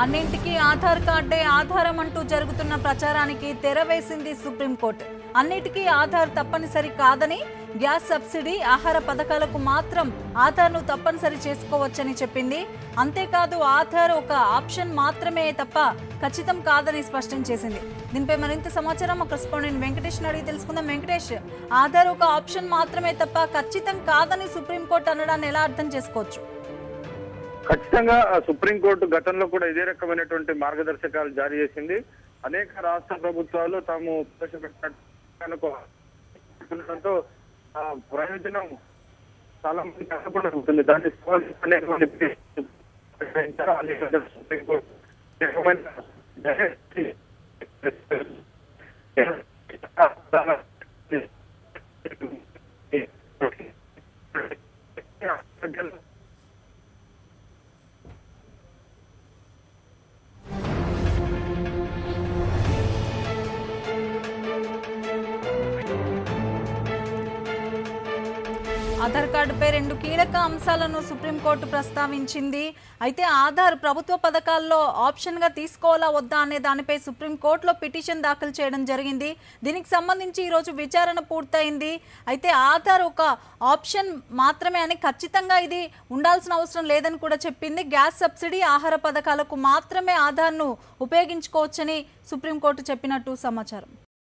అన్నింటికీ ఆధార్ కార్డే ఆధారం అంటూ జరుగుతున్న ప్రచారానికి తెర వేసింది సుప్రీంకోర్టు. అన్నిటికీ ఆధార్ తప్పనిసరి కాదని, గ్యాస్ సబ్సిడీ, ఆహార పథకాలకు మాత్రం ఆధార్ను తప్పనిసరి చేసుకోవచ్చని చెప్పింది. అంతేకాదు ఆధార్ ఒక ఆప్షన్ మాత్రమే తప్ప ఖచ్చితం కాదని స్పష్టం చేసింది. దీనిపై మరింత సమాచారం మా కరెస్పాండెంట్ వెంకటేష్ అడిగి తెలుసుకుందాం. వెంకటేష్, ఆధార్ ఒక ఆప్షన్ మాత్రమే తప్ప ఖచ్చితం కాదని సుప్రీంకోర్టు అనడాన్ని ఎలా అర్థం చేసుకోవచ్చు? ఖచ్చితంగా సుప్రీంకోర్టు గతంలో కూడా ఇదే రకమైనటువంటి మార్గదర్శకాలు జారీ చేసింది. అనేక రాష్ట్ర ప్రభుత్వాలు తాము ప్రవేశపెట్టడంతో ప్రయోజనం చాలా మంది కష్టపడి ఉంటుంది. దాన్ని సుప్రీంకోర్టు ఆధార్ కార్డుపై 2 కీలక అంశాలను సుప్రీంకోర్టు ప్రస్తావించింది. అయితే ఆధార్ ప్రభుత్వ పథకాల్లో ఆప్షన్గా తీసుకోవాలా వద్దా అనే దానిపై సుప్రీంకోర్టులో పిటిషన్ దాఖలు చేయడం జరిగింది. దీనికి సంబంధించి ఈరోజు విచారణ పూర్తయింది. అయితే ఆధార్ ఒక ఆప్షన్ మాత్రమే అని, ఖచ్చితంగా ఇది ఉండాల్సిన అవసరం లేదని కూడా చెప్పింది. గ్యాస్ సబ్సిడీ, ఆహార పథకాలకు మాత్రమే ఆధార్ను ఉపయోగించుకోవచ్చని సుప్రీంకోర్టు చెప్పినట్టు సమాచారం.